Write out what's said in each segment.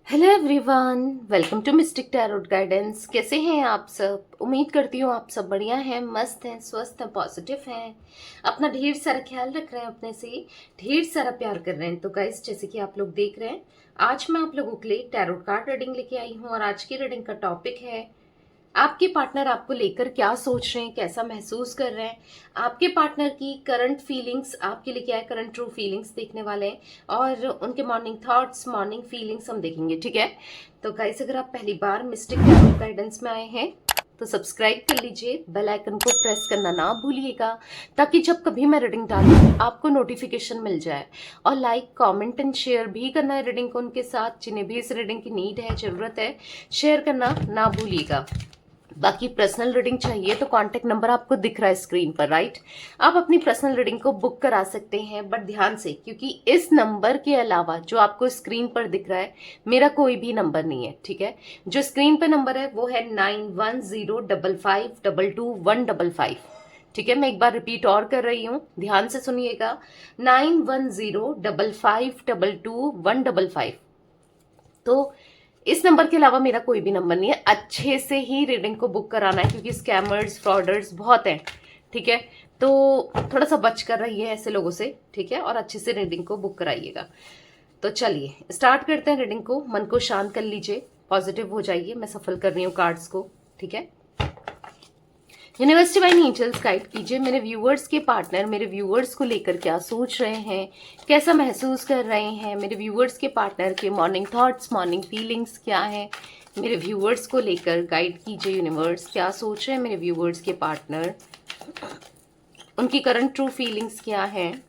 Hello everyone, welcome to mystic tarot guidance. कैसे हैं आप सब? उम्मीद करती हूँ आप सब बढ़िया हैं, मस्त हैं, स्वस्थ हैं, पॉजिटिव हैं, अपना ढेर सारा ख्याल रख रहे हैं, अपने से ढेर सारा प्यार कर रहे हैं। तो गाइस, जैसे कि आप लोग देख रहे हैं, आज मैं आप लोगों के लिए टैरोट कार्ड रीडिंग लेके आई हूँ और आज की रीडिंग का टॉपिक है आपके पार्टनर आपको लेकर क्या सोच रहे हैं, कैसा महसूस कर रहे हैं, आपके पार्टनर की करंट फीलिंग्स आपके लिए क्या है, करंट ट्रू फीलिंग्स देखने वाले हैं और उनके मॉर्निंग थॉट्स, मॉर्निंग फीलिंग्स हम देखेंगे। ठीक है, तो गाइस, अगर आप पहली बार मिस्टिक टैरोट गाइडेंस में आए हैं तो सब्सक्राइब कर लीजिए, बेल आइकन को प्रेस करना ना भूलिएगा ताकि जब कभी मैं रीडिंग डालूं आपको नोटिफिकेशन मिल जाए। और लाइक, कमेंट एंड शेयर भी करना है रीडिंग को उनके साथ जिन्हें भी इस रीडिंग की नीड है, जरूरत है, शेयर करना ना भूलिएगा। बाकी पर्सनल रीडिंग चाहिए तो कांटेक्ट नंबर आपको दिख रहा है स्क्रीन पर, राइट? आप अपनी पर्सनल रीडिंग को बुक करा सकते हैं, बट ध्यान से, क्योंकि इस नंबर के अलावा जो आपको स्क्रीन पर दिख रहा है मेरा कोई भी नंबर नहीं है। ठीक है, जो स्क्रीन पर नंबर है वो है 9105522155। ठीक है, मैं एक बार रिपीट और कर रही हूँ, ध्यान से सुनिएगा, 9105522155। तो इस नंबर के अलावा मेरा कोई भी नंबर नहीं है। अच्छे से ही रीडिंग को बुक कराना है क्योंकि स्कैमर्स, फ्रॉडर्स बहुत हैं। ठीक है, तो थोड़ा सा बच कर रहिए ऐसे लोगों से। ठीक है, और अच्छे से रीडिंग को बुक कराइएगा। तो चलिए स्टार्ट करते हैं रीडिंग को। मन को शांत कर लीजिए, पॉजिटिव हो जाइए। मैं सफल कर रही हूँ कार्ड्स को। ठीक है, यूनिवर्स डिवाइन एंजल्स गाइड कीजिए मेरे व्यूअर्स के पार्टनर मेरे व्यूअर्स को लेकर क्या सोच रहे हैं, कैसा महसूस कर रहे हैं। मेरे व्यूअर्स के पार्टनर के मॉर्निंग थॉट्स, मॉर्निंग फीलिंग्स क्या है मेरे व्यूअर्स को लेकर। गाइड कीजिए यूनिवर्स, क्या सोच रहे हैं मेरे व्यूअर्स के पार्टनर, उनकी करंट ट्रू फीलिंग्स क्या है।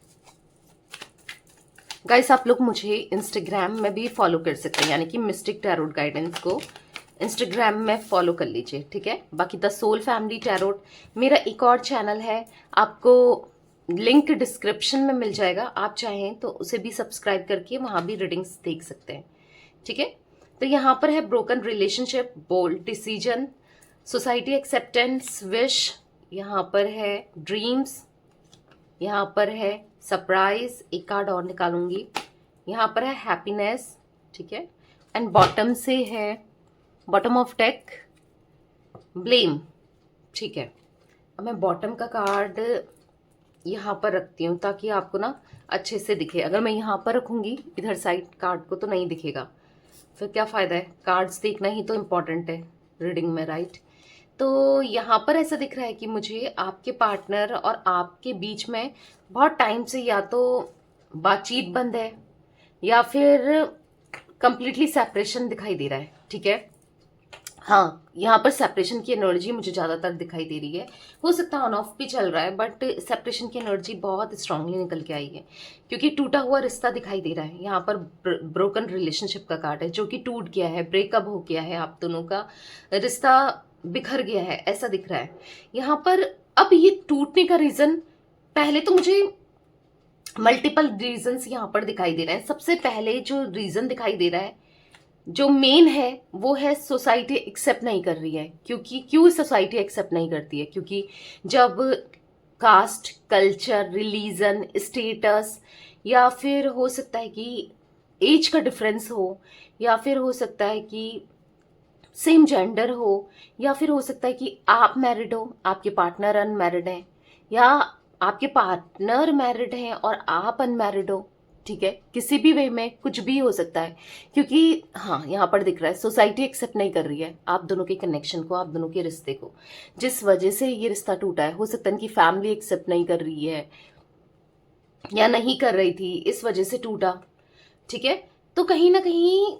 गाइस, आप लोग मुझे इंस्टाग्राम में भी फॉलो कर सकते हैं, यानी कि मिस्टिक टैरोट गाइडेंस को इंस्टाग्राम में फॉलो कर लीजिए। ठीक है, बाकी द सोल फैमिली टैरोट मेरा एक और चैनल है, आपको लिंक डिस्क्रिप्शन में मिल जाएगा। आप चाहें तो उसे भी सब्सक्राइब करके वहां भी रीडिंग्स देख सकते हैं। ठीक है, तो यहाँ पर है broken relationship, bold decision, society acceptance, wish, यहाँ पर है ड्रीम्स, यहाँ पर है सरप्राइज, एक कार्ड और निकालूंगी, यहाँ पर है हैप्पीनेस। ठीक है, एंड बॉटम से है, बॉटम ऑफ डेक, ब्लेम। ठीक है, अब मैं बॉटम का कार्ड यहाँ पर रखती हूँ ताकि आपको ना अच्छे से दिखे। अगर मैं यहाँ पर रखूंगी इधर साइड कार्ड को तो नहीं दिखेगा, फिर क्या फ़ायदा है। कार्ड्स देखना ही तो इम्पोर्टेंट है रीडिंग में, राइट? तो यहाँ पर ऐसा दिख रहा है कि मुझे आपके पार्टनर और आपके बीच में बहुत टाइम से या तो बातचीत बंद है या फिर कंप्लीटली सेपरेशन दिखाई दे रहा है। ठीक है, हाँ, यहाँ पर सेपरेशन की एनर्जी मुझे ज़्यादातर दिखाई दे रही है। हो सकता है ऑन ऑफ भी चल रहा है, बट सेपरेशन की एनर्जी बहुत स्ट्रांगली निकल के आई है क्योंकि टूटा हुआ रिश्ता दिखाई दे रहा है। यहाँ पर ब्रोकन रिलेशनशिप का कार्ड है जो कि टूट गया है, ब्रेकअप हो गया है, आप दोनों का रिश्ता बिखर गया है, ऐसा दिख रहा है यहाँ पर। अब ये टूटने का रीज़न, पहले तो मुझे मल्टीपल रीजंस यहाँ पर दिखाई दे रहे हैं। सबसे पहले जो रीज़न दिखाई दे रहा है, जो मेन है, वो है सोसाइटी एक्सेप्ट नहीं कर रही है। क्योंकि क्यों सोसाइटी एक्सेप्ट नहीं करती है? क्योंकि जब कास्ट, कल्चर, रिलीजन, स्टेटस, या फिर हो सकता है कि एज का डिफरेंस हो, या फिर हो सकता है कि सेम जेंडर हो, या फिर हो सकता है कि आप मैरिड हो, आपके पार्टनर अनमैरिड हैं, या आपके पार्टनर मैरिड हैं और आप अनमैरिड हो। ठीक है, किसी भी वे में कुछ भी हो सकता है क्योंकि हाँ, यहाँ पर दिख रहा है सोसाइटी एक्सेप्ट नहीं कर रही है आप दोनों के कनेक्शन को, आप दोनों के रिश्ते को। जिस वजह से ये रिश्ता टूटा है, हो सकता है कि फैमिली एक्सेप्ट नहीं कर रही है या नहीं कर रही थी, इस वजह से टूटा। ठीक है, तो कहीं ना कहीं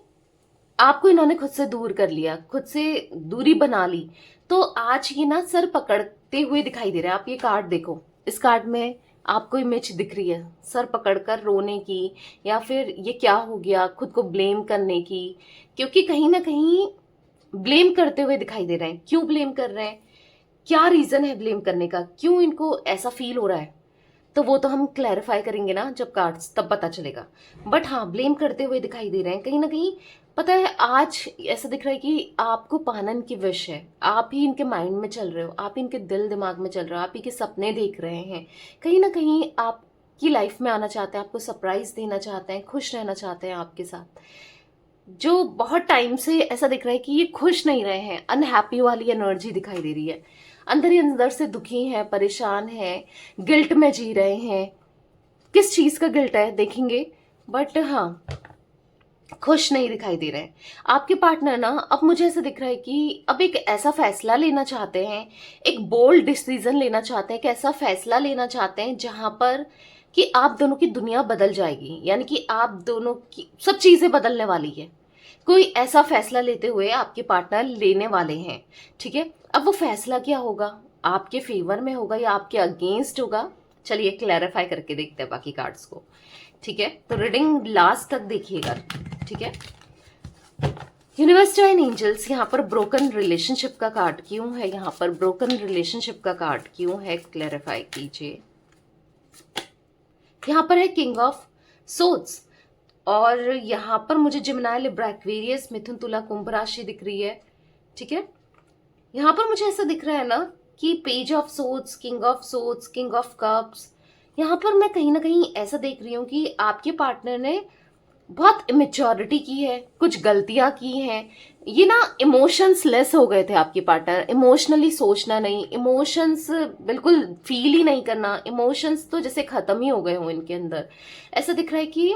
आपको इन्होंने खुद से दूर कर लिया, खुद से दूरी बना ली। तो आज ये ना सर पकड़ते हुए दिखाई दे रहा है। आप ये कार्ड देखो, इस कार्ड में आपको इमेज दिख रही है सर पकड़कर रोने की, या फिर ये क्या हो गया, खुद को ब्लेम करने की। क्योंकि कहीं ना कहीं ब्लेम करते हुए दिखाई दे रहे हैं। क्यों ब्लेम कर रहे हैं, क्या रीजन है ब्लेम करने का, क्यों इनको ऐसा फील हो रहा है, तो वो तो हम क्लैरिफाई करेंगे ना जब कार्ड्स, तब पता चलेगा। बट हाँ, ब्लेम करते हुए दिखाई दे रहे हैं कहीं ना कहीं। पता है, आज ऐसा दिख रहा है कि आपको पानन की विश है, आप ही इनके माइंड में चल रहे हो, आप ही इनके दिल दिमाग में चल रहे हो, आप ही के सपने देख रहे हैं। कहीं ना कहीं आपकी लाइफ में आना चाहते हैं, आपको सरप्राइज देना चाहते हैं, खुश रहना चाहते हैं आपके साथ। जो बहुत टाइम से ऐसा दिख रहा है कि ये खुश नहीं रहे हैं, अनहैप्पी वाली एनर्जी दिखाई दे रही है, अंदर ही अंदर से दुखी हैं, परेशान हैं, गिल्ट में जी रहे हैं। किस चीज का गिल्ट है देखेंगे, बट हाँ खुश नहीं दिखाई दे रहे हैं आपके पार्टनर ना। अब मुझे ऐसा दिख रहा है कि अब एक ऐसा फैसला लेना चाहते हैं, एक बोल्ड डिसीजन लेना चाहते हैं, एक ऐसा फैसला लेना चाहते हैं जहां पर कि आप दोनों की दुनिया बदल जाएगी, यानी कि आप दोनों की सब चीजें बदलने वाली है। कोई ऐसा फैसला लेते हुए आपके पार्टनर लेने वाले हैं, ठीक है। अब वो फैसला क्या होगा, आपके फेवर में होगा या आपके अगेंस्ट होगा, चलिए क्लैरिफाई करके देखते हैं बाकी कार्ड्स को, ठीक है। तो रीडिंग लास्ट तक देखिएगा, ठीक है। यूनिवर्स एंड एंजल्स, यहाँ पर ब्रोकन रिलेशनशिप का कार्ड क्यों है, यहाँ पर ब्रोकन रिलेशनशिप का कार्ड क्यों है, क्लैरिफाई कीजिए। यहाँ पर है किंग ऑफ सोड्स, और यहाँ पर मुझे जिमिनाई, लिब्रा, एक्वेरियस, मिथुन, तुला, कुंभ राशि दिख रही है, ठीक है। यहाँ पर मुझे ऐसा दिख रहा है ना कि page of swords, king of swords, king of cups, यहाँ पर मैं कहीं ना कहीं ऐसा देख रही हूँ कि आपके पार्टनर ने बहुत इमेच्योरिटी की है, कुछ गलतियां की हैं। ये ना इमोशंस लेस हो गए थे आपके पार्टनर, इमोशनली सोचना नहीं, इमोशंस बिल्कुल फील ही नहीं करना, इमोशंस तो जैसे खत्म ही हो गए हों इनके अंदर। ऐसा दिख रहा है कि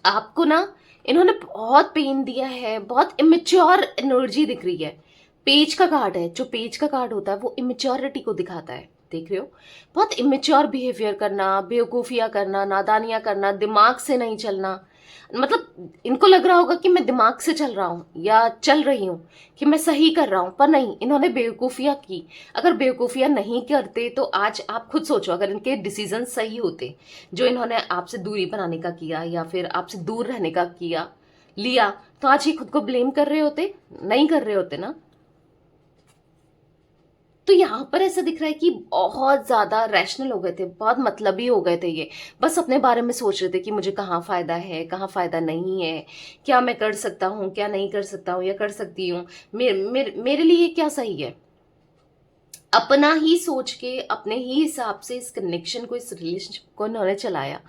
आपको ना इन्होंने बहुत पेन दिया है, बहुत इमेच्योर एनर्जी दिख रही है। पेज का कार्ड है, जो पेज का कार्ड होता है वो इमेच्योरिटी को दिखाता है, देख रहे हो। बहुत इमेच्योर बिहेवियर करना, बेवकूफियां करना, नादानियां करना, दिमाग से नहीं चलना। मतलब इनको लग रहा होगा कि मैं दिमाग से चल रहा हूं या चल रही हूं, कि मैं सही कर रहा हूं, पर नहीं, इन्होंने बेवकूफियां की। अगर बेवकूफियां नहीं करते तो आज आप खुद सोचो, अगर इनके डिसीजन सही होते, जो इन्होंने आपसे दूरी बनाने का किया या फिर आपसे दूर रहने का किया लिया, तो आज ये खुद को ब्लेम कर रहे होते, नहीं कर रहे होते ना। तो यहाँ पर ऐसा दिख रहा है कि बहुत ज्यादा रैशनल हो गए थे, बहुत मतलबी हो गए थे ये, बस अपने बारे में सोच रहे थे कि मुझे कहाँ फायदा है, कहाँ फायदा नहीं है, क्या मैं कर सकता हूँ, क्या नहीं कर सकता हूँ या कर सकती हूँ, मेरे लिए क्या सही है। अपना ही सोच के अपने ही हिसाब से इस कनेक्शन को, इस रिलेशनशिप को इन्होंने चलाया,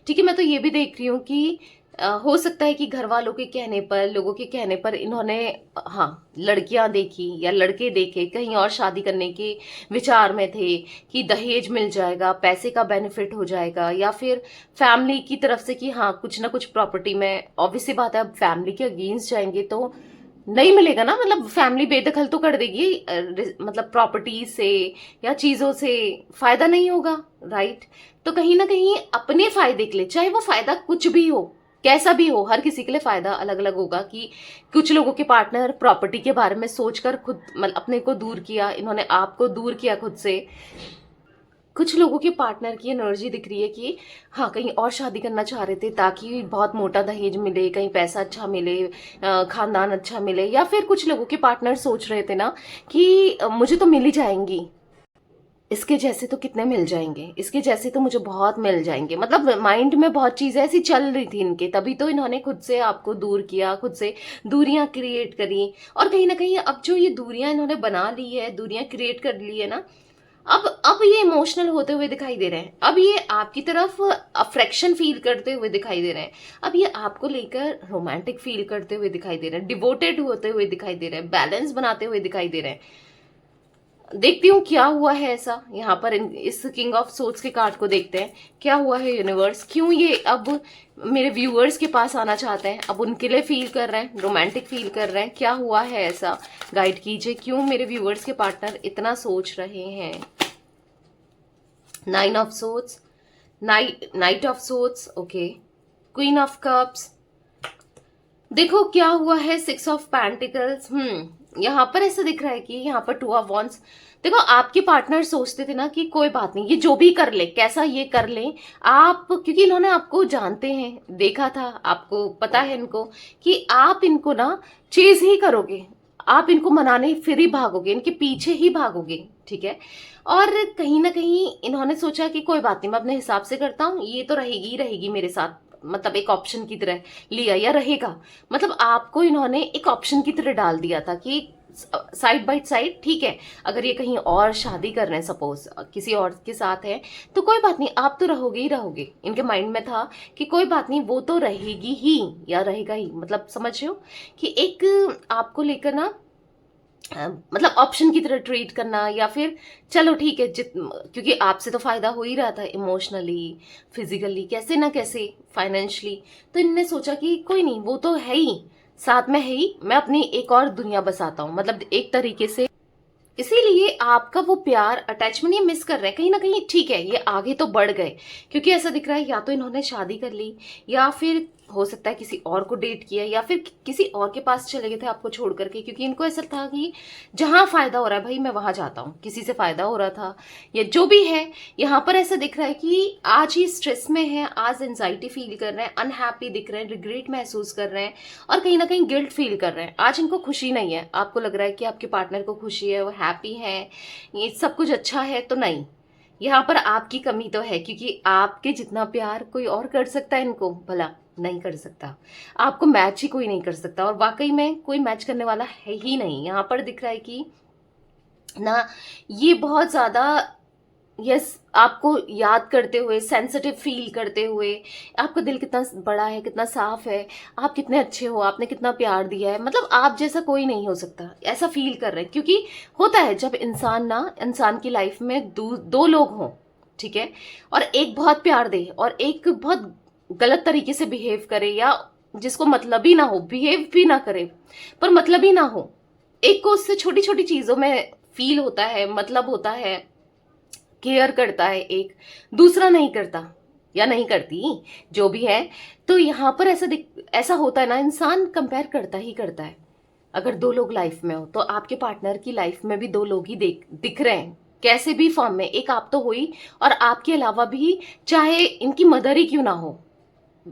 ठीक है। मैं तो ये भी देख रही हूँ कि हो सकता है कि घर वालों के कहने पर, लोगों के कहने पर इन्होंने हाँ लड़कियां देखी या लड़के देखे, कहीं और शादी करने के विचार में थे कि दहेज मिल जाएगा, पैसे का बेनिफिट हो जाएगा, या फिर फैमिली की तरफ से कि हाँ कुछ ना कुछ प्रॉपर्टी में, ऑब्वियस सी बात है अब फैमिली के अगेंस्ट जाएंगे तो नहीं मिलेगा ना, मतलब फैमिली बेदखल तो कर देगी, मतलब प्रॉपर्टी से या चीजों से फायदा नहीं होगा, राइट। तो कहीं ना कहीं अपने फायदे के लिए, चाहे वो फायदा कुछ भी हो, कैसा भी हो, हर किसी के लिए फायदा अलग अलग होगा। कि कुछ लोगों के पार्टनर प्रॉपर्टी के बारे में सोचकर खुद मतलब अपने को दूर किया, इन्होंने आपको दूर किया खुद से। कुछ लोगों के पार्टनर की एनर्जी दिख रही है कि हाँ कहीं और शादी करना चाह रहे थे ताकि बहुत मोटा दहेज मिले, कहीं पैसा अच्छा मिले, खानदान अच्छा मिले, या फिर कुछ लोगों के पार्टनर सोच रहे थे ना कि मुझे तो मिल ही जाएंगी, इसके जैसे तो कितने मिल जाएंगे, इसके जैसे तो मुझे बहुत मिल जाएंगे, मतलब माइंड में बहुत चीजें ऐसी चल रही थी इनके, तभी तो इन्होंने खुद से आपको दूर किया, खुद से दूरियां क्रिएट करी। और कहीं ना कहीं अब जो ये दूरियां इन्होंने बना ली है, दूरियां क्रिएट कर ली है ना, अब ये इमोशनल होते हुए दिखाई दे रहे हैं, अब ये आपकी तरफ अफ्रेक्शन फील करते हुए दिखाई दे रहे हैं, अब ये आपको लेकर रोमांटिक फील करते हुए दिखाई दे रहे हैं, डिवोटेड होते हुए दिखाई दे रहे हैं, बैलेंस बनाते हुए दिखाई दे रहे हैं। देखती हूँ क्या हुआ है ऐसा, यहाँ पर इस किंग ऑफ सोर्ड्स के कार्ड को देखते हैं क्या हुआ है यूनिवर्स, क्यों ये अब मेरे व्यूअर्स के पास आना चाहते हैं, अब उनके लिए फील कर रहे हैं, रोमांटिक फील कर रहे हैं, क्या हुआ है ऐसा, गाइड कीजिए, क्यों मेरे व्यूअर्स के पार्टनर इतना सोच रहे हैं। Nine of swords, night of swords, okay, queen of cups, देखो क्या हुआ है, सिक्स ऑफ पेंटिकल्स। यहाँ पर ऐसा दिख रहा है कि यहाँ पर टू ऑफ वॉन्ड्स। देखो आपके पार्टनर सोचते थे ना कि कोई बात नहीं, ये जो भी कर ले, कैसा ये कर ले आप, क्योंकि इन्होंने आपको जानते हैं, देखा था, आपको पता है इनको कि आप इनको ना चेज ही करोगे, आप इनको मनाने फिर ही भागोगे, इनके पीछे ही भागोगे, ठीक है। और कहीं ना कहीं इन्होंने सोचा कि कोई बात नहीं, मैं अपने हिसाब से करता हूँ, ये तो रहेगी ही रहेगी मेरे साथ, मतलब एक ऑप्शन की तरह लिया या रहेगा, मतलब आपको इन्होंने एक ऑप्शन की तरह डाल दिया था कि साइड बाय साइड ठीक है, अगर ये कहीं और शादी कर रहे हैं, सपोज किसी और के साथ है, तो कोई बात नहीं, आप तो रहोगे ही रहोगे। इनके माइंड में था कि कोई बात नहीं, वो तो रहेगी ही या रहेगा ही, मतलब समझ रहे हो कि एक आपको लेकर ना मतलब ऑप्शन की तरह ट्रीट करना, या फिर चलो ठीक है क्योंकि आपसे तो फायदा हो ही रहा था इमोशनली, फिजिकली, कैसे ना कैसे, फाइनेंशियली, तो इनने सोचा कि कोई नहीं, वो तो है ही, साथ में है ही, मैं अपनी एक और दुनिया बसाता हूँ, मतलब एक तरीके से। इसीलिए आपका वो प्यार, अटैचमेंट ये मिस कर रहे हैं कहीं ना कहीं, ठीक है, ये आगे तो बढ़ गए, क्योंकि ऐसा दिख रहा है या तो इन्होंने शादी कर ली, या फिर हो सकता है किसी और को डेट किया, या फिर किसी और के पास चले गए थे आपको छोड़ करके, क्योंकि इनको ऐसा था कि जहां फायदा हो रहा है भाई मैं वहां जाता हूँ, किसी से फायदा हो रहा था या जो भी है। यहाँ पर ऐसा दिख रहा है कि आज ही स्ट्रेस में है, आज एंजाइटी फील कर रहे हैं, अनहैप्पी दिख रहे हैं, रिग्रेट महसूस कर रहे हैं, और कहीं ना कहीं गिल्ट फील कर रहे हैं। आज इनको खुशी नहीं है, आपको लग रहा है कि आपके पार्टनर को खुशी है, वो हैप्पी है, ये सब कुछ अच्छा है, तो नहीं, यहाँ पर आपकी कमी तो है, क्योंकि आपके जितना प्यार कोई और कर सकता है इनको, भला नहीं कर सकता, आपको मैच ही कोई नहीं कर सकता, और वाकई में कोई मैच करने वाला है ही नहीं। यहाँ पर दिख रहा है कि ना ये बहुत ज्यादा, यस, आपको याद करते हुए, सेंसिटिव फील करते हुए, आपका दिल कितना बड़ा है, कितना साफ है, आप कितने अच्छे हो, आपने कितना प्यार दिया है, मतलब आप जैसा कोई नहीं हो सकता, ऐसा फील कर रहे हैं। क्योंकि होता है जब इंसान की लाइफ में दो लोग हों, ठीक है, और एक बहुत प्यार दे और एक बहुत गलत तरीके से बिहेव करे, या जिसको मतलब ही ना हो, बिहेव भी ना करे पर मतलब ही ना हो, एक को उससे छोटी छोटी चीजों में फील होता है, मतलब होता है, केयर करता है, एक दूसरा नहीं करता या नहीं करती, जो भी है। तो यहाँ पर ऐसा होता है ना, इंसान कंपेयर करता ही करता है। अगर दो लोग लाइफ में हो तो आपके पार्टनर की लाइफ में भी दो लोग ही दिख रहे हैं, कैसे भी फॉर्म में, एक आप तो हुई, और आपके अलावा भी चाहे इनकी मदर ही क्यों ना हो,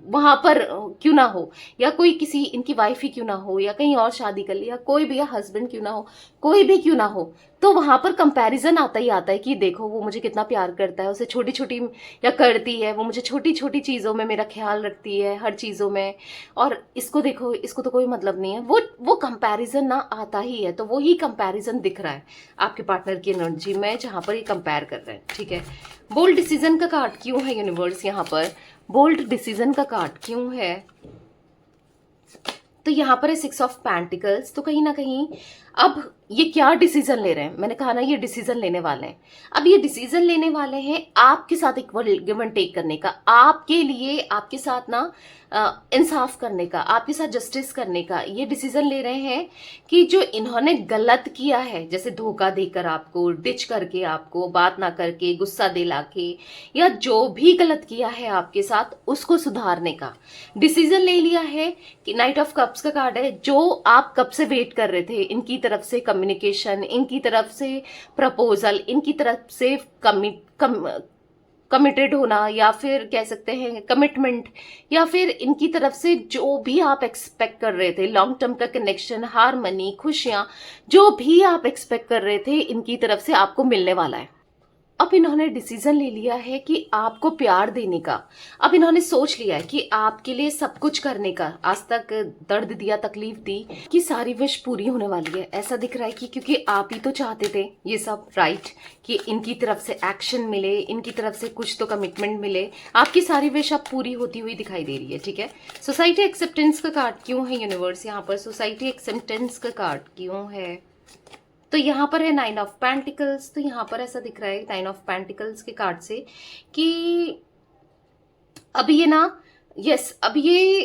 वहां पर क्यों ना हो, या कोई किसी इनकी वाइफ ही क्यों ना हो, या कहीं और शादी कर लिया, कोई भी, या हस्बैंड क्यों ना हो, कोई भी क्यों ना हो, तो वहां पर कंपैरिजन आता ही आता है कि देखो वो मुझे कितना प्यार करता है, उसे छोटी छोटी या करती है, वो मुझे छोटी छोटी चीजों में मेरा ख्याल रखती है, हर चीजों में, और इसको देखो, इसको तो कोई मतलब नहीं है, वो कंपैरिजन ना आता ही है। तो वो ही कंपैरिजन दिख रहा है आपके पार्टनर की एनर्जी में, जहां पर ये कंपेयर कर रहे हैं, ठीक है। बोल्ड डिसीजन का कार्ड क्यों है यूनिवर्स, यहाँ पर बोल्ड डिसीजन का कार्ड क्यों है? तो यहाँ पर है 6 ऑफ पेंटिकल्स। तो कहीं ना कहीं अब ये क्या डिसीजन ले रहे हैं, मैंने कहा ना ये डिसीजन लेने वाले हैं। अब ये डिसीजन लेने वाले हैं आपके साथ इक्वल गिव एंड टेक करने का, आपके लिए, आपके साथ ना इंसाफ करने का, आपके साथ जस्टिस करने का ये डिसीजन ले रहे हैं कि जो इन्होंने गलत किया है, जैसे धोखा देकर आपको, डिच करके आपको, बात ना करके, गुस्सा दिला के, या जो भी गलत किया है आपके साथ, उसको सुधारने का डिसीजन ले लिया है। कि नाइट ऑफ कप्स का कार्ड है, जो आप कब से वेट कर रहे थे, इनकी तरफ से कम्युनिकेशन, इनकी तरफ से प्रपोजल, इनकी तरफ से कमिटेड होना, या फिर कह सकते हैं कमिटमेंट, या फिर इनकी तरफ से जो भी आप एक्सपेक्ट कर रहे थे, लॉन्ग टर्म का कनेक्शन, हारमनी, खुशियां, जो भी आप एक्सपेक्ट कर रहे थे, इनकी तरफ से आपको मिलने वाला है। अब इन्होंने डिसीजन ले लिया है कि आपको प्यार देने का, अब इन्होंने सोच लिया है कि आपके लिए सब कुछ करने का, आज तक दर्द दिया, तकलीफ दी, कि सारी विश पूरी होने वाली है। ऐसा दिख रहा है कि क्योंकि आप ही तो चाहते थे ये सब, राइट, कि इनकी तरफ से एक्शन मिले, इनकी तरफ से कुछ तो कमिटमेंट मिले, आपकी सारी विश अब पूरी होती हुई दिखाई दे रही है, ठीक है। सोसाइटी एक्सेप्टेंस का कार्ड क्यों है यूनिवर्स, यहाँ पर सोसाइटी एक्सेप्टेंस का कार्ड क्यों है? तो यहाँ पर है 9 ऑफ पेंटिकल्स। तो यहाँ पर ऐसा दिख रहा है 9 ऑफ पेंटिकल्स के कार्ड से कि अब ये ना, यस, अब ये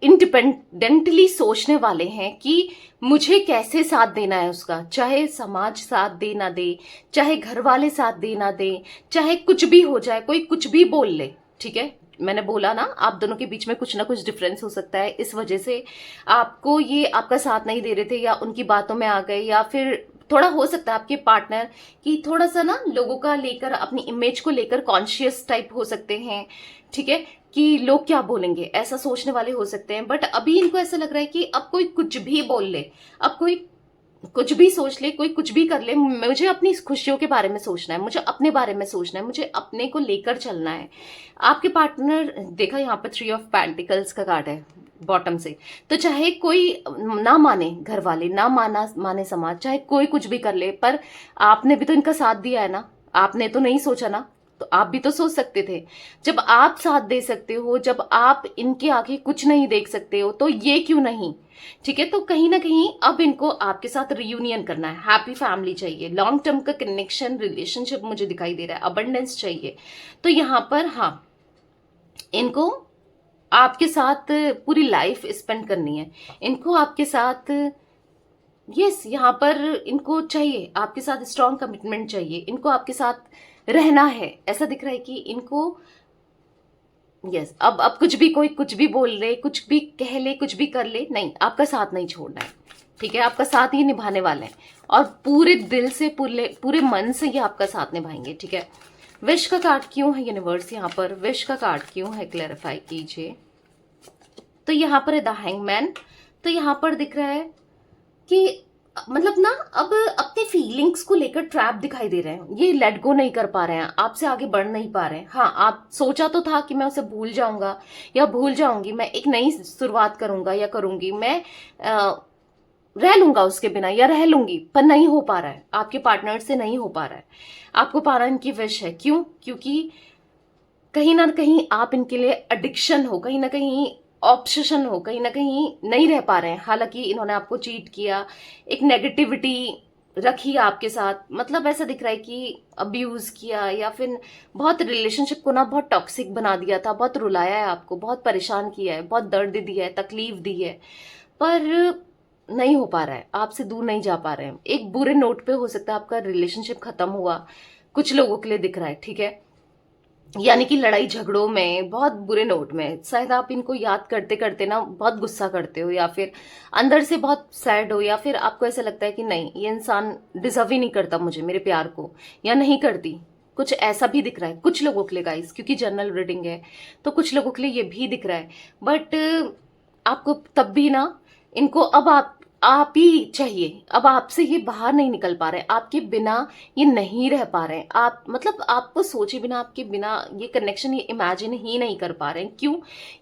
इंडिपेंडेंटली सोचने वाले हैं कि मुझे कैसे साथ देना है उसका, चाहे समाज साथ दे ना दे, चाहे घर वाले साथ दे ना दे, चाहे कुछ भी हो जाए, कोई कुछ भी बोल ले, ठीक है। मैंने बोला ना, आप दोनों के बीच में कुछ ना कुछ डिफरेंस हो सकता है, इस वजह से आपको ये आपका साथ नहीं दे रहे थे, या उनकी बातों में आ गए, या फिर थोड़ा हो सकता है आपके पार्टनर की थोड़ा सा ना लोगों का लेकर, अपनी इमेज को लेकर कॉन्शियस टाइप हो सकते हैं, ठीक है, कि लोग क्या बोलेंगे, ऐसा सोचने वाले हो सकते हैं। बट अभी इनको ऐसा लग रहा है कि अब कोई कुछ भी बोल ले, अब कोई कुछ भी सोच ले, कोई कुछ भी कर ले, मुझे अपनी खुशियों के बारे में सोचना है, मुझे अपने बारे में सोचना है, मुझे अपने को लेकर चलना है। आपके पार्टनर, देखा यहाँ पे 3 ऑफ पेंटिकल्स का कार्ड है बॉटम से, तो चाहे कोई ना माने, घर वाले ना माने समाज, चाहे कोई कुछ भी कर ले, पर आपने भी तो इनका साथ दिया है ना, आपने तो नहीं सोचा ना, तो आप भी तो सोच सकते थे। जब आप साथ दे सकते हो, जब आप इनके आगे कुछ नहीं देख सकते हो, तो ये क्यों नहीं? ठीक है, तो कहीं ना कहीं अब इनको आपके साथ रियूनियन करना है, हैप्पी फैमिली चाहिए, लॉन्ग टर्म का कनेक्शन, रिलेशनशिप मुझे दिखाई दे रहा है, अबंडेंस चाहिए। तो यहाँ पर हाँ, इनको आपके साथ पूरी लाइफ स्पेंड करनी है, इनको आपके साथ, यस, यहाँ पर इनको चाहिए आपके साथ स्ट्रॉन्ग कमिटमेंट चाहिए, इनको आपके साथ रहना है। ऐसा दिख रहा है कि इनको, यस, अब कुछ भी, कोई कुछ भी बोल ले, कुछ भी कह ले, कुछ भी कर ले, नहीं, आपका साथ नहीं छोड़ना है। ठीक है, आपका साथ ये निभाने वाले हैं, और पूरे दिल से, पूरे पूरे मन से ये आपका साथ निभाएंगे। ठीक है, विश का कार्ड क्यों है यूनिवर्स यहाँ पर? विश का कार्ड क्यों है, क्लैरिफाई कीजिए। तो यहाँ पर है द हैंगमैन। तो यहाँ पर दिख रहा है कि मतलब ना, अब अपने फीलिंग्स को लेकर ट्रैप दिखाई दे रहे हैं, ये लेट गो नहीं कर पा रहे हैं, आपसे आगे बढ़ नहीं पा रहे हैं। हाँ, आप सोचा तो था कि मैं उसे भूल जाऊंगा या भूल जाऊंगी, मैं एक नई शुरुआत करूंगा या करूंगी, मैं रह लूंगा उसके बिना या रह लूंगी, पर नहीं हो पा रहा है, आपके पार्टनर से नहीं हो पा रहा है। आपको पाना इनकी विश है, क्यों? क्योंकि कहीं ना कहीं आप इनके लिए एडिक्शन हो, कहीं ना कहीं ऑब्सेशन हो, कहीं ना कहीं नहीं रह पा रहे हैं। हालांकि इन्होंने आपको चीट किया, एक नेगेटिविटी रखी आपके साथ, मतलब ऐसा दिख रहा है कि अब्यूज किया, या फिर बहुत रिलेशनशिप को ना बहुत टॉक्सिक बना दिया था, बहुत रुलाया है आपको, बहुत परेशान किया है, बहुत दर्द दिया है, तकलीफ दी है, पर नहीं हो पा रहा है, आपसे दूर नहीं जा पा रहे हैं। एक बुरे नोट पे हो सकता है आपका रिलेशनशिप खत्म हुआ, कुछ लोगों के लिए दिख रहा है। ठीक है, यानी कि लड़ाई झगड़ों में, बहुत बुरे नोट में, शायद आप इनको याद करते करते ना बहुत गुस्सा करते हो, या फिर अंदर से बहुत सैड हो, या फिर आपको ऐसा लगता है कि नहीं, ये इंसान डिजर्व ही नहीं करता मुझे, मेरे प्यार को, या नहीं करती, कुछ ऐसा भी दिख रहा है कुछ लोगों के लिए गाइस, क्योंकि जनरल रीडिंग है तो कुछ लोगों के लिए ये भी दिख रहा है। बट आपको तब भी ना, इनको अब आप ही चाहिए, अब आपसे ये बाहर नहीं निकल पा रहे, आपके बिना ये नहीं रह पा रहे हैं, आप मतलब आपको सोचे बिना, आपके बिना ये कनेक्शन ये इमेजिन ही नहीं कर पा रहे हैं। क्यों?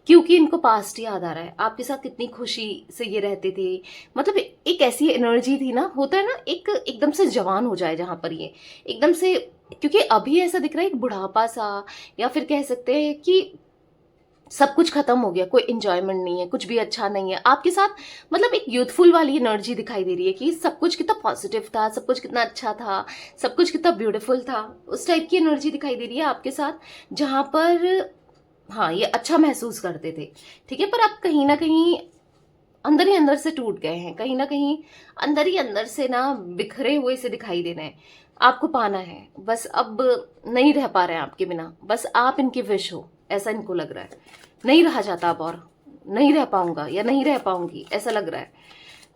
क्योंकि इनको पास्ट याद आ रहा है, आपके साथ कितनी खुशी से ये रहते थे, मतलब एक ऐसी एनर्जी थी ना, होता है ना एक एकदम से जवान हो जाए जहां पर ये एकदम से, क्योंकि अभी ऐसा दिख रहा है एक बुढ़ापा सा, या फिर कह सकते हैं कि सब कुछ खत्म हो गया, कोई एंजॉयमेंट नहीं है, कुछ भी अच्छा नहीं है आपके साथ, मतलब एक यूथफुल वाली एनर्जी दिखाई दे रही है कि सब कुछ कितना पॉजिटिव था, सब कुछ कितना अच्छा था, सब कुछ कितना ब्यूटीफुल था, उस टाइप की एनर्जी दिखाई दे रही है आपके साथ, जहां पर हाँ ये अच्छा महसूस करते थे। ठीक है, पर आप कहीं ना कहीं अंदर ही अंदर से टूट गए हैं, कहीं ना कहीं अंदर ही अंदर से ना बिखरे हुए से दिखाई दे रहे हैं। आपको पाना है, बस अब नहीं रह पा रहे हैं आपके बिना, बस आप इनकी विश हो, ऐसा इनको लग रहा है, नहीं रहा जाता अब, और नहीं रह पाऊंगा या नहीं रह पाऊंगी, ऐसा लग रहा है।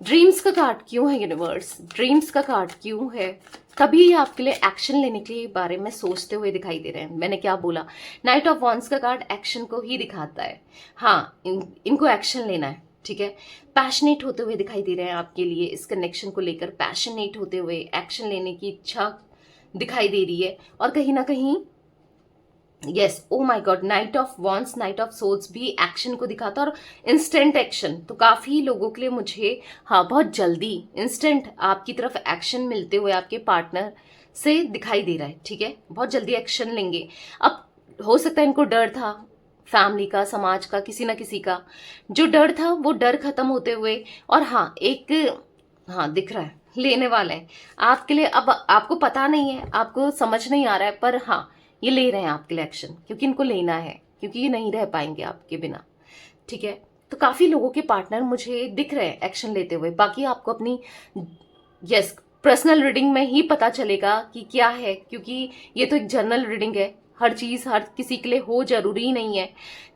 ड्रीम्स का कार्ड क्यों है यूनिवर्स? ड्रीम्स का कार्ड क्यों है? तभी ये आपके लिए एक्शन लेने के बारे में सोचते हुए दिखाई दे रहे हैं। मैंने क्या बोला, नाइट ऑफ वॉन्ड्स का कार्ड एक्शन को ही दिखाता है। हाँ, इनको एक्शन लेना है। ठीक है, पैशनेट होते हुए दिखाई दे रहे हैं आपके लिए, इस कनेक्शन को लेकर पैशनेट होते हुए, एक्शन लेने की इच्छा दिखाई दे रही है, और कहीं ना कहीं yes, oh my God, night of wands, night of swords भी एक्शन को दिखाता है, और इंस्टेंट एक्शन, तो काफी लोगों के लिए मुझे हाँ बहुत जल्दी इंस्टेंट आपकी तरफ एक्शन मिलते हुए आपके पार्टनर से दिखाई दे रहा है। ठीक है, बहुत जल्दी एक्शन लेंगे। अब हो सकता है इनको डर था फैमिली का, समाज का, किसी ना किसी का, जो डर था वो डर खत्म होते हुए, और हाँ एक, हाँ दिख रहा है लेने वाले हैं आपके लिए। अब आपको पता नहीं है, आपको समझ नहीं आ रहा है, पर हाँ ये ले रहे हैं आपके लिए एक्शन, क्योंकि इनको लेना है, क्योंकि ये नहीं रह पाएंगे आपके बिना। ठीक है, तो काफी लोगों के पार्टनर मुझे दिख रहे हैं एक्शन लेते हुए। बाकी आपको अपनी यस पर्सनल रीडिंग में ही पता चलेगा कि क्या है, क्योंकि ये तो एक जनरल रीडिंग है, हर चीज हर किसी के लिए हो जरूरी नहीं है।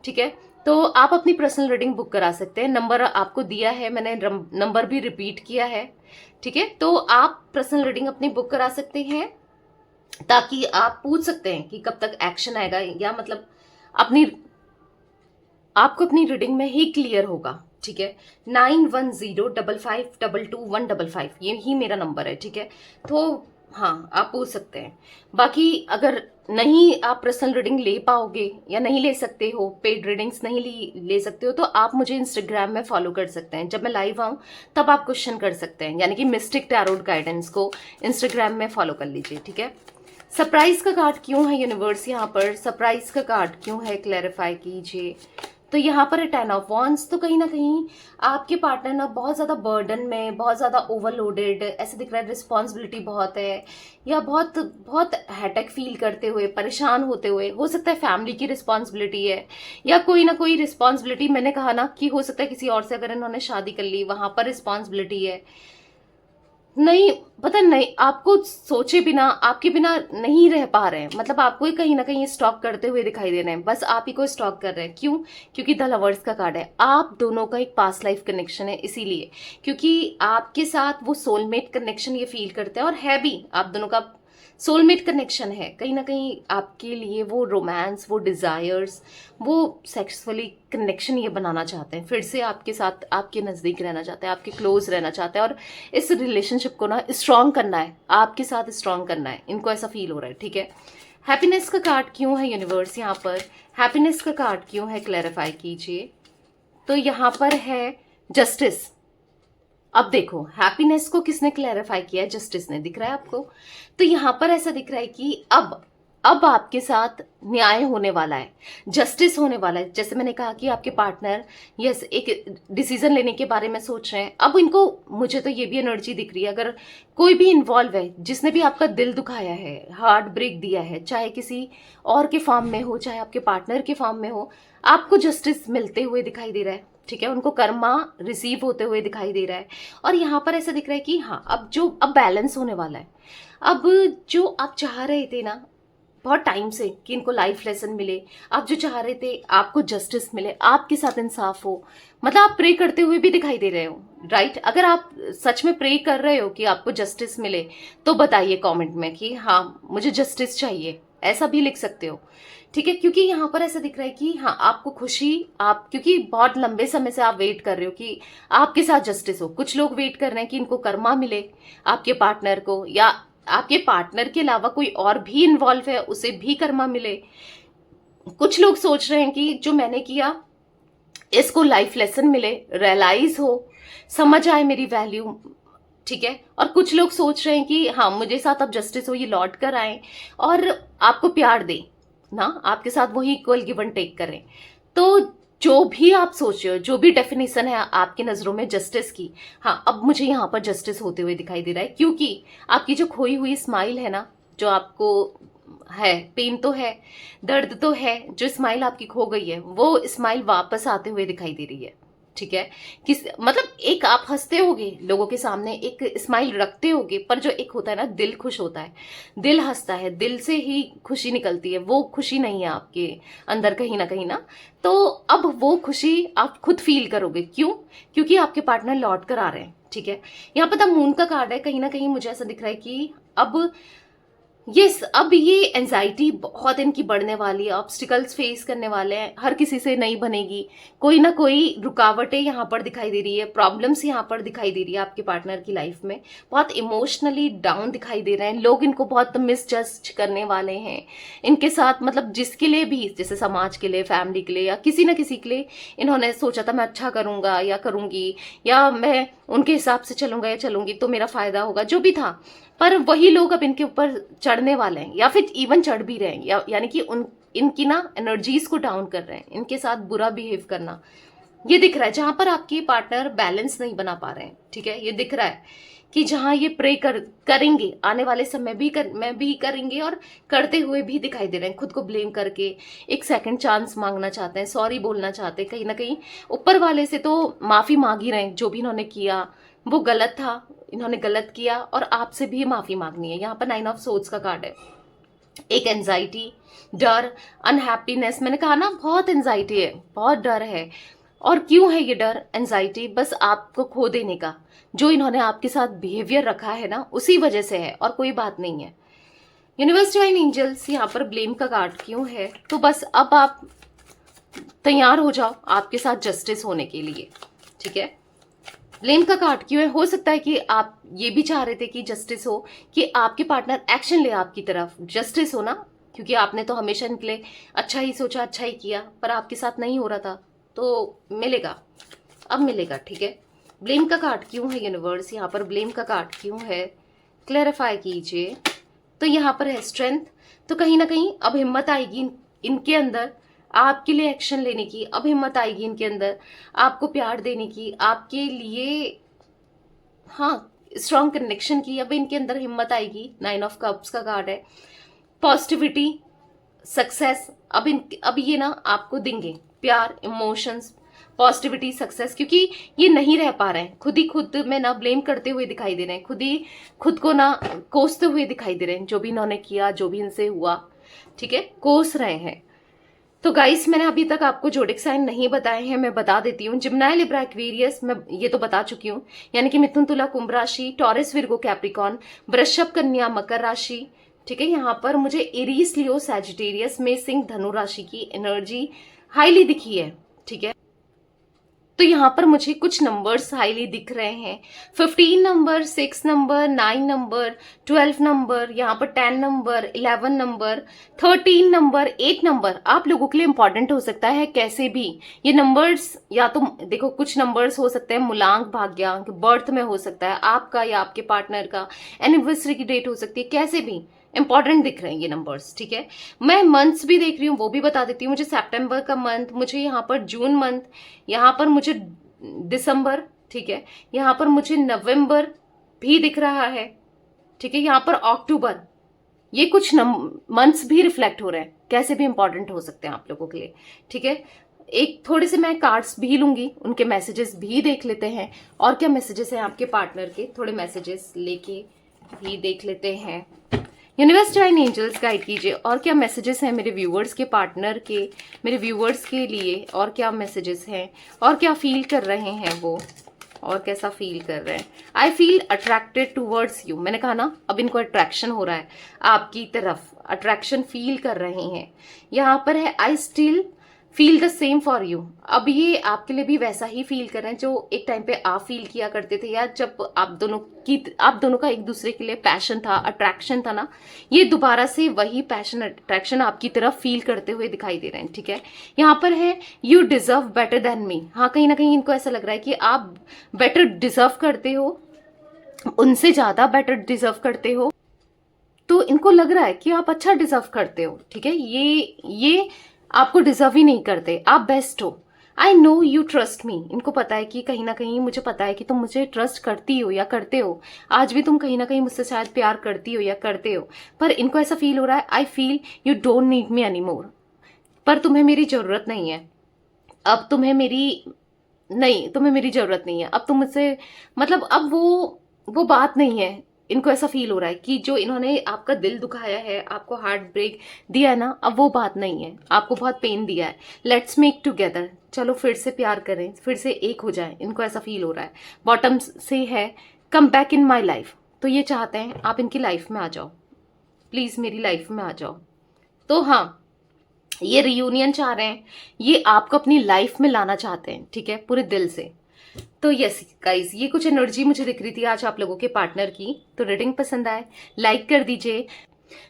ठीक है, तो आप अपनी पर्सनल रीडिंग बुक करा सकते हैं, नंबर आपको दिया है, मैंने नंबर भी रिपीट किया है। ठीक है, तो आप पर्सनल रीडिंग अपनी बुक करा सकते हैं, ताकि आप पूछ सकते हैं कि कब तक एक्शन आएगा, या मतलब अपनी आपको अपनी रीडिंग में ही क्लियर होगा। ठीक है, 9105522155 ये ही मेरा नंबर है, ठीक है। तो हाँ, आप पूछ सकते हैं। बाकी अगर नहीं आप पर्सनल रीडिंग ले पाओगे या नहीं ले सकते हो, पेड रीडिंग्स नहीं ले सकते हो, तो आप मुझे इंस्टाग्राम में फॉलो कर सकते हैं। जब मैं लाइव आऊँ तब आप क्वेश्चन कर सकते हैं, यानी कि मिस्टिक टैरोट गाइडेंस को इंस्टाग्राम में फॉलो कर लीजिए, ठीक है। सरप्राइज का कार्ड क्यों है यूनिवर्स यहाँ पर, सरप्राइज का कार्ड क्यों है, क्लैरिफाई कीजिए। तो यहाँ पर है 10 ऑफ वॉन्ड्स। तो कहीं ना कहीं आपके पार्टनर ना बहुत ज़्यादा बर्डन में, बहुत ज़्यादा ओवरलोडेड ऐसे दिख रहा है, रिस्पॉन्सिबिलिटी बहुत है, या बहुत बहुत हेडेक फील करते हुए, परेशान होते हुए। हो सकता है फैमिली की रिस्पॉन्सिबिलिटी है, या कोई ना कोई रिस्पॉन्सिबिलिटी, मैंने कहा ना कि हो सकता है किसी और से अगर इन्होंने शादी कर ली, वहां पर रिस्पॉन्सिबिलिटी है। नहीं पता, नहीं आपको सोचे बिना, आपके बिना नहीं रह पा रहे हैं, मतलब आपको ही कहीं ना कहीं स्टॉक करते हुए दिखाई दे रहे हैं, बस आप ही को स्टॉक कर रहे हैं। क्यों? क्योंकि द लवर्स का कार्ड है, आप दोनों का एक पास्ट लाइफ कनेक्शन है, इसीलिए। क्योंकि आपके साथ वो सोलमेट कनेक्शन ये फील करते हैं, और है भी आप दोनों का सोलमेट कनेक्शन है। कहीं ना कहीं आपके लिए वो रोमांस, वो डिजायर्स, वो सेक्सुअली कनेक्शन ये बनाना चाहते हैं, फिर से आपके साथ, आपके नज़दीक रहना चाहते हैं, आपके क्लोज रहना चाहते हैं, और इस रिलेशनशिप को ना स्ट्रांग करना है, आपके साथ स्ट्रांग करना है, इनको ऐसा फील हो रहा है, ठीक है। हैप्पीनेस का कार्ड क्यों है यूनिवर्स यहाँ पर, हैप्पीनेस का कार्ड क्यों है, क्लैरिफाई कीजिए। तो यहाँ पर है जस्टिस। अब देखो, हैप्पीनेस को किसने क्लैरिफाई किया है, जस्टिस ने, दिख रहा है आपको। तो यहां पर ऐसा दिख रहा है कि अब आपके साथ न्याय होने वाला है, जस्टिस होने वाला है। जैसे मैंने कहा कि आपके पार्टनर यस एक डिसीजन लेने के बारे में सोच रहे हैं, अब इनको, मुझे तो ये भी एनर्जी दिख रही है, अगर कोई भी इन्वॉल्व है, जिसने भी आपका दिल दुखाया है, हार्ट ब्रेक दिया है, चाहे किसी और के फॉर्म में हो, चाहे आपके पार्टनर के फॉर्म में हो, आपको जस्टिस मिलते हुए दिखाई दे रहा है, ठीक है। उनको कर्मा रिसीव होते हुए दिखाई दे रहा है। और यहाँ पर ऐसा दिख रहा है कि हाँ, अब बैलेंस होने वाला है। अब जो आप चाह रहे थे ना बहुत टाइम से कि इनको लाइफ लेसन मिले, आप जो चाह रहे थे आपको जस्टिस मिले, आपके साथ इंसाफ हो, मतलब आप प्रे करते हुए भी दिखाई दे रहे हो, राइट। अगर आप सच में प्रे कर रहे हो कि आपको जस्टिस मिले, तो बताइए कमेंट में कि हाँ मुझे जस्टिस चाहिए, ऐसा भी लिख सकते हो, ठीक है। क्योंकि यहाँ पर ऐसा दिख रहा है कि हाँ आपको खुशी, आप क्योंकि बहुत लंबे समय से आप वेट कर रहे हो कि आपके साथ जस्टिस हो। कुछ लोग वेट कर रहे हैं कि इनको कर्मा मिले, आपके पार्टनर को, या आपके पार्टनर के अलावा कोई और भी इन्वॉल्व है उसे भी कर्मा मिले। कुछ लोग सोच रहे हैं कि जो मैंने किया इसको लाइफ लेसन मिले, रियलाइज हो, समझ आए मेरी वैल्यू, ठीक है। और कुछ लोग सोच रहे हैं कि हाँ मुझे साथ अब जस्टिस हो, ये लौट कर आए और आपको प्यार दे ना, आपके साथ वही इक्वल गिव एंड टेक करें। तो जो भी आप सोच रहे हो, जो भी डेफिनेशन है आपकी नजरों में जस्टिस की, हाँ अब मुझे यहाँ पर जस्टिस होते हुए दिखाई दे रहा है। क्योंकि आपकी जो खोई हुई स्माइल है ना, जो आपको है, पेन तो है, दर्द तो है, जो स्माइल आपकी खो गई है वो स्माइल वापस आते हुए दिखाई दे रही है, ठीक है। किस मतलब एक आप हंसते होगे लोगों के सामने, एक स्माइल रखते होगे, पर जो एक होता है ना दिल खुश होता है, दिल हंसता है, दिल से ही खुशी निकलती है, वो खुशी नहीं है आपके अंदर कहीं ना। तो अब वो खुशी आप खुद फील करोगे। क्यों? क्योंकि आपके पार्टनर लौट कर आ रहे हैं, ठीक है। यहाँ पर द मून का कार्ड है, कहीं ना कहीं मुझे ऐसा दिख रहा है कि अब अब ये एंजाइटी बहुत इनकी बढ़ने वाली है, ऑब्स्टिकल्स फेस करने वाले हैं, हर किसी से नहीं बनेगी, कोई ना कोई रुकावटें यहाँ पर दिखाई दे रही है, प्रॉब्लम्स यहाँ पर दिखाई दे रही है आपके पार्टनर की लाइफ में, बहुत इमोशनली डाउन दिखाई दे रहे हैं, लोग इनको बहुत मिसजज करने वाले हैं इनके साथ, मतलब जिसके लिए भी, जैसे समाज के लिए, फैमिली के लिए, या किसी ना किसी के लिए इन्होंने सोचा था मैं अच्छा करूंगा या करूंगी, या मैं उनके हिसाब से चलूंगा या चलूंगी तो मेरा फायदा होगा, जो भी था, पर वही लोग अब इनके ऊपर चढ़ने वाले हैं, या फिर इवन चढ़ भी रहे हैं, यानी कि इनकी ना एनर्जीज को डाउन कर रहे हैं, इनके साथ बुरा बिहेव करना ये दिख रहा है। जहां पर आपके पार्टनर बैलेंस नहीं बना पा रहे हैं, ठीक है, ये दिख रहा है कि जहां ये प्रे करेंगे आने वाले समय में भी करेंगे, और करते हुए भी दिखाई दे रहे हैं, खुद को ब्लेम करके एक सेकंड चांस मांगना चाहते हैं, सॉरी बोलना चाहते हैं, कहीं ना कहीं ऊपर वाले से तो माफी मांग ही रहे हैं, जो भी इन्होंने किया वो गलत था, इन्होंने गलत किया, और आपसे भी माफी मांगनी है। यहाँ पर 9 ऑफ सोर्ड्स का कार्ड है, एक एंजाइटी, डर, अनहैप्पीनेस, मैंने कहा ना बहुत एंजाइटी है, बहुत डर है। और क्यों है ये डर, एंजाइटी? बस आपको खो देने का, जो इन्होंने आपके साथ बिहेवियर रखा है ना, उसी वजह से है, और कोई बात नहीं है। यूनिवर्स डिवाइन एंजल्स यहाँ पर ब्लेम का कार्ड क्यों है? तो बस अब आप तैयार हो जाओ आपके साथ जस्टिस होने के लिए, ठीक है। ब्लेम का कार्ड क्यों है? हो सकता है कि आप ये भी चाह रहे थे कि जस्टिस हो, कि आपके पार्टनर एक्शन ले आपकी तरफ, जस्टिस हो ना, क्योंकि आपने तो हमेशा इनके लिए अच्छा ही सोचा, अच्छा ही किया, पर आपके साथ नहीं हो रहा था, तो मिलेगा, अब मिलेगा, ठीक है। ब्लेम का कार्ड क्यों है यूनिवर्स? यहाँ पर ब्लेम का कार्ड क्यों है? क्लैरिफाई कीजिए। तो यहाँ पर है स्ट्रेंथ, तो कहीं ना कहीं अब हिम्मत आएगी इनके अंदर आपके लिए एक्शन लेने की, अब हिम्मत आएगी इनके अंदर आपको प्यार देने की, आपके लिए हाँ स्ट्रॉन्ग कनेक्शन की, अब इनके अंदर हिम्मत आएगी। 9 ऑफ कप्स का कार्ड है, पॉजिटिविटी, सक्सेस, अब ये ना आपको देंगे प्यार, इमोशंस, पॉजिटिविटी, सक्सेस, क्योंकि ये नहीं रह पा रहे हैं, खुद ही खुद में ना ब्लेम करते हुए दिखाई दे रहे हैं, खुद ही खुद को ना कोसते हुए दिखाई दे रहे हैं, जो भी इन्होंने किया, जो भी इनसे हुआ, ठीक है, कोस रहे हैं। तो गाइस मैंने अभी तक आपको जोडिक साइन नहीं बताए हैं, मैं बता देती हूँ। जिम्नाय, लिब्रा, एक्वेरियस, मैं ये तो बता चुकी हूँ, यानी कि मिथुन, तुला, कुंभ राशि, टॉरस, विर्गो, कैप्रिकॉन, वृषभ, कन्या, मकर राशि, ठीक है। यहाँ पर मुझे एरीज, लियो, सैजिटेरियस में सिंह, धनु राशि की एनर्जी हाईली दिखी है, ठीक है। तो यहाँ पर मुझे कुछ नंबर्स हाईली दिख रहे हैं, 15 नंबर, 6 नंबर, 9 नंबर, 12 नंबर, यहाँ पर 10 नंबर, 11 नंबर, 13 नंबर, 8 नंबर आप लोगों के लिए इंपॉर्टेंट हो सकता है। कैसे भी ये नंबर्स, या तो देखो कुछ नंबर्स हो सकते हैं मूलांक, भाग्यांक, बर्थ में हो सकता है आपका या आपके पार्टनर का, एनिवर्सरी की डेट हो सकती है, कैसे भी इंपॉर्टेंट दिख रहे हैं ये नंबर्स, ठीक है। मैं मंथ्स भी देख रही हूँ, वो भी बता देती हूँ। मुझे सितंबर का मंथ, मुझे यहाँ पर जून मंथ, यहाँ पर मुझे दिसंबर, ठीक है, यहाँ पर मुझे नवंबर भी दिख रहा है, ठीक है, यहाँ पर अक्टूबर, ये कुछ मंथ्स भी रिफ्लेक्ट हो रहे हैं, कैसे भी इंपॉर्टेंट हो सकते हैं आप लोगों के लिए, ठीक है। एक थोड़े से मैं कार्ड्स भी लूंगी, उनके मैसेजेस भी देख लेते हैं, और क्या मैसेजेस हैं आपके पार्टनर के, थोड़े मैसेजेस लेके भी देख लेते हैं। यूनिवर्स, डिवाइन एंजल्स गाइड कीजिए, और क्या मैसेजेस हैं मेरे व्यूवर्स के पार्टनर के, मेरे व्यूवर्स के लिए, और क्या मैसेजेस हैं, और क्या फील कर रहे हैं वो, और कैसा फील कर रहे हैं। I feel attracted towards you, मैंने कहा ना अब इनको अट्रैक्शन हो रहा है आपकी तरफ, अट्रैक्शन फील कर रहे हैं। यहाँ पर है I still feel the same for you, अब ये आपके लिए भी वैसा ही फील कर रहे हैं जो एक टाइम पे आप फील किया करते थे, या जब आप दोनों का एक दूसरे के लिए पैशन था, अट्रैक्शन था ना, ये दोबारा से वही पैशन, अट्रैक्शन आपकी तरफ फील करते हुए दिखाई दे रहे हैं, ठीक है। यहाँ पर है you deserve better than me, हाँ कहीं ना कहीं इनको ऐसा लग रहा है कि आप बेटर डिजर्व करते हो, उनसे ज्यादा बेटर डिजर्व करते हो, तो इनको लग रहा है कि आप अच्छा डिजर्व करते हो, ठीक है। ये आपको डिजर्व ही नहीं करते, आप बेस्ट हो। I know you trust me, इनको पता है कि कहीं ना कहीं मुझे पता है कि तुम मुझे ट्रस्ट करती हो या करते हो, आज भी तुम कहीं ना कहीं मुझसे शायद प्यार करती हो या करते हो, पर इनको ऐसा फील हो रहा है I feel you don't need me any more, पर तुम्हें मेरी जरूरत नहीं है, अब तुम्हें मेरी जरूरत नहीं है, अब तुम मुझसे मतलब अब वो बात नहीं है। इनको ऐसा फील हो रहा है कि जो इन्होंने आपका दिल दुखाया है, आपको हार्ट ब्रेक दिया है ना, अब वो बात नहीं है, आपको बहुत पेन दिया है। लेट्स मेक टुगेदर, चलो फिर से प्यार करें, फिर से एक हो जाए, इनको ऐसा फील हो रहा है। बॉटम से है come back in my life, तो ये चाहते हैं आप इनकी लाइफ में आ जाओ, प्लीज मेरी लाइफ में आ जाओ। तो हाँ, ये रियूनियन चाह रहे हैं, ये आपको अपनी लाइफ में लाना चाहते हैं, ठीक है, पूरे दिल से। तो यस गाइज, ये कुछ एनर्जी मुझे दिख रही थी आज आप लोगों के पार्टनर की। तो रीडिंग पसंद आए लाइक कर दीजिए,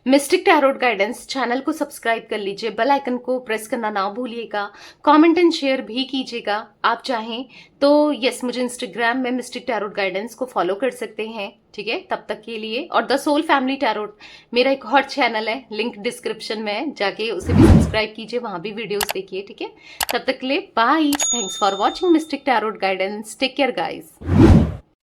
मिस्टिक टैरोट गाइडेंस चैनल को सब्सक्राइब कर लीजिए, बेल आइकन को प्रेस करना ना भूलिएगा, कमेंट एंड शेयर भी कीजिएगा आप चाहें तो। यस, मुझे इंस्टाग्राम में मिस्टिक टैरोट गाइडेंस को फॉलो कर सकते हैं, ठीक है, तब तक के लिए। और द सोल फैमिली टैरोट मेरा एक और चैनल है, लिंक डिस्क्रिप्शन में है, जाके उसे भी सब्सक्राइब कीजिए, वहां भी वीडियोस देखिए, ठीक है। तब तक के लिए bye, thanks for watching mystic tarot guidance, take care guys.